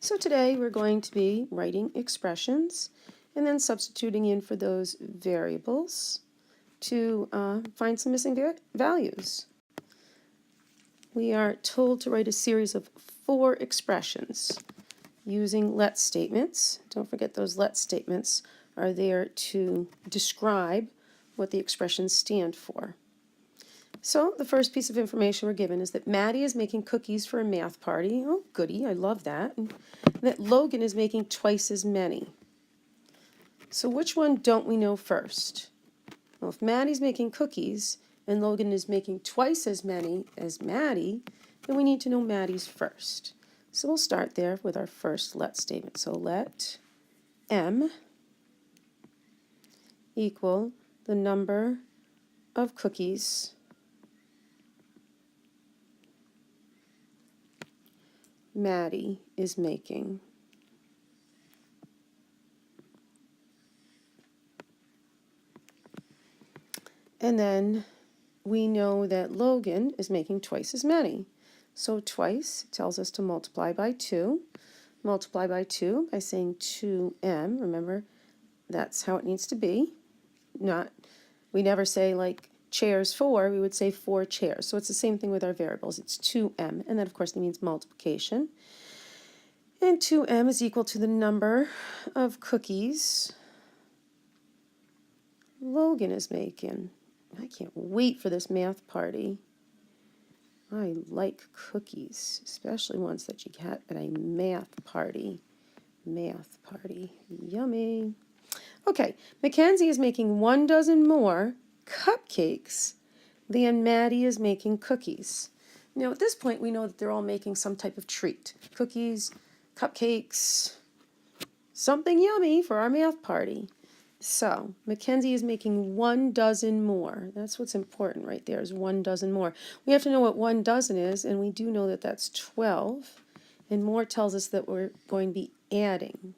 So today we're going to be writing expressions and then substituting in for those variables to find some missing values. We are told to write a series of 4 expressions using let statements. Don't forget those let statements are there to describe what the expressions stand for. So the first piece of information we're given is that Maddie is making cookies for a math party. Oh, goody, I love that. And that Logan is making twice as many. So which one don't we know first? Well, if Maddie's making cookies and Logan is making twice as many as Maddie, then we need to know Maddie's first. So we'll start there with our first let statement. So let M equal the number of cookies Maddie is making. And then we know that Logan is making twice as many. So twice tells us to multiply by 2. Multiply by 2 by saying 2m. Remember, that's how it needs to be. We never say like chairs 4, we would say 4 chairs. So it's the same thing with our variables. It's 2m, and that of course means multiplication. And 2m is equal to the number of cookies Logan is making. I can't wait for this math party. I like cookies, especially ones that you get at a math party. Math party, yummy. Okay, Mackenzie is making 1 dozen more cupcakes than Maddie is making cookies. Now at this point we know that they're all making some type of treat. Cookies, cupcakes, something yummy for our math party. So Mackenzie is making 1 dozen more. That's what's important right there, is 1 dozen more. We have to know what 1 dozen is, and we do know that that's 12. And more tells us that we're going to be adding.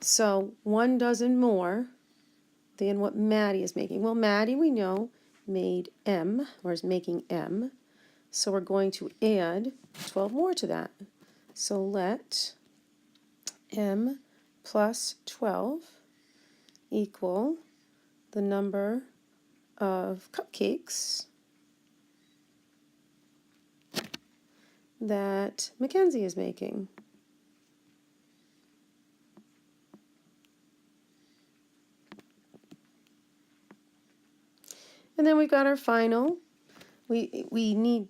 So 1 dozen more than what Maddie is making. Well, Maddie, we know, made M, or is making M. So we're going to add 12 more to that. So let M plus 12 equal the number of cupcakes that Mackenzie is making. And then we've got our final. We need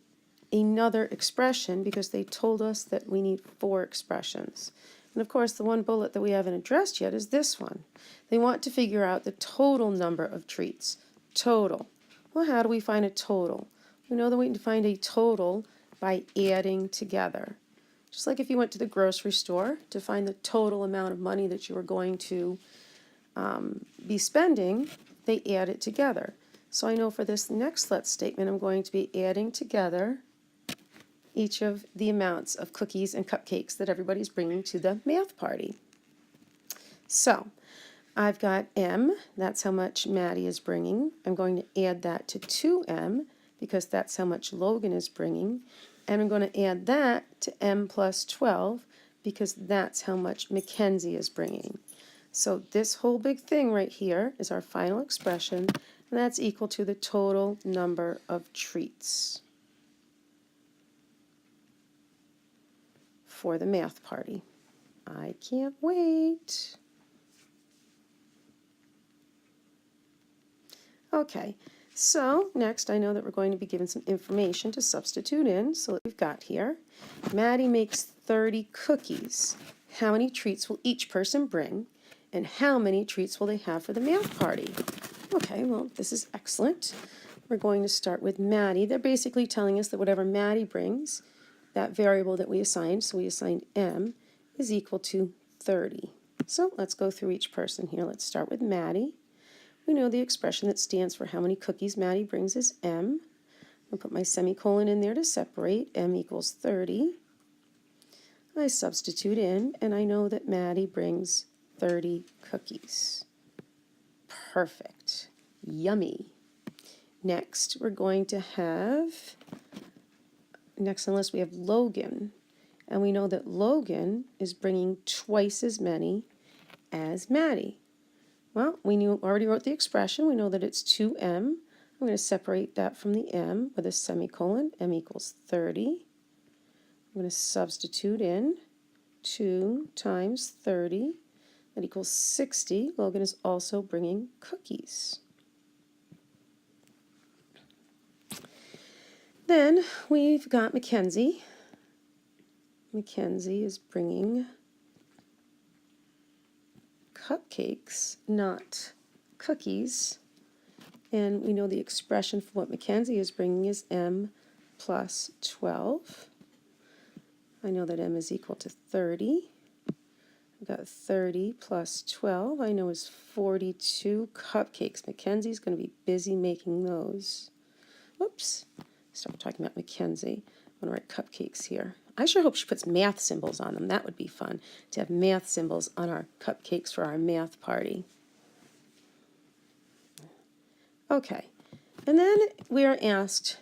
another expression because they told us that we need 4 expressions. And of course, the one bullet that we haven't addressed yet is this one. They want to figure out the total number of treats. Total. Well, how do we find a total? We know that we can find a total by adding together. Just like if you went to the grocery store to find the total amount of money that you were going to be spending, they add it together. So I know for this next let statement, I'm going to be adding together each of the amounts of cookies and cupcakes that everybody's bringing to the math party. So I've got M, that's how much Maddie is bringing. I'm going to add that to 2M because that's how much Logan is bringing. And I'm going to add that to M plus 12 because that's how much Mackenzie is bringing. So this whole big thing right here is our final expression, and that's equal to the total number of treats for the math party. I can't wait. Okay, so next I know that we're going to be given some information to substitute in. So what we've got here, Maddie makes 30 cookies. How many treats will each person bring? And how many treats will they have for the math party? Okay, well, this is excellent. We're going to start with Maddie. They're basically telling us that whatever Maddie brings, that variable that we assigned, so we assigned M, is equal to 30. So let's go through each person here. Let's start with Maddie. We know the expression that stands for how many cookies Maddie brings is M. I'll put my semicolon in there to separate. M equals 30. I substitute in, and I know that Maddie brings 30 cookies. Perfect. Yummy. Next, we're going to have, next on the list, we have Logan. And we know that Logan is bringing twice as many as Maddie. Well, already wrote the expression. We know that it's 2m. I'm going to separate that from the m with a semicolon. M equals 30. I'm going to substitute in 2 times 30. That equals 60. Logan is also bringing cookies. Then we've got Mackenzie. Mackenzie is bringing cupcakes, not cookies. And we know the expression for what Mackenzie is bringing is m plus 12. I know that m is equal to 30. I've got 30 plus 12. I know is 42 cupcakes. Mackenzie's going to be busy making those. Whoops. Start talking about Mackenzie. I'm going to write cupcakes here. I sure hope she puts math symbols on them. That would be fun, to have math symbols on our cupcakes for our math party. Okay, and then we are asked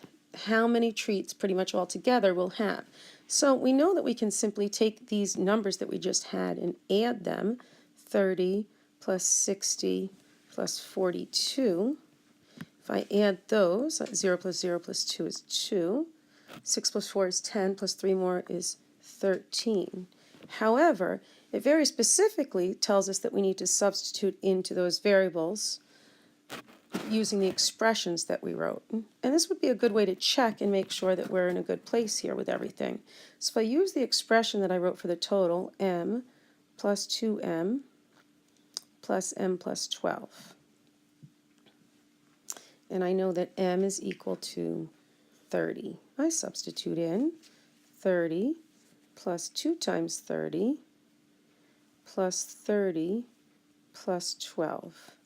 how many treats pretty much all together we'll have. So we know that we can simply take these numbers that we just had and add them. 30 plus 60 plus 42. If I add those, 0 plus 0 plus 2 is 2. 6 plus 4 is 10, plus 3 more is 13. However, it very specifically tells us that we need to substitute into those variables using the expressions that we wrote. And this would be a good way to check and make sure that we're in a good place here with everything. So if I use the expression that I wrote for the total, m plus 2m plus m plus 12. And I know that m is equal to 30. I substitute in 30 plus 2 times 30 plus 30 plus 12.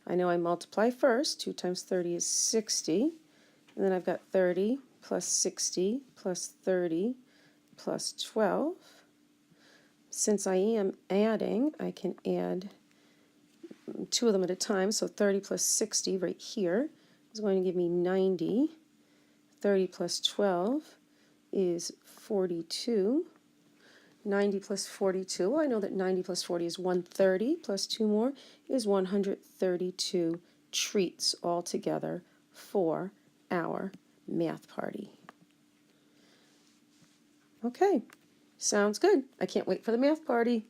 I know I multiply first. 2 times 30 is 60. And then I've got 30 plus 60 plus 30 plus 12. Since I am adding, I can add 2 of them at a time. So 30 plus 60 right here is going to give me 90. 30 plus 12 is 42. 90 plus 42, well, I know that 90 plus 40 is 130, plus 2 more is 132 treats altogether for our math party. Okay, sounds good. I can't wait for the math party.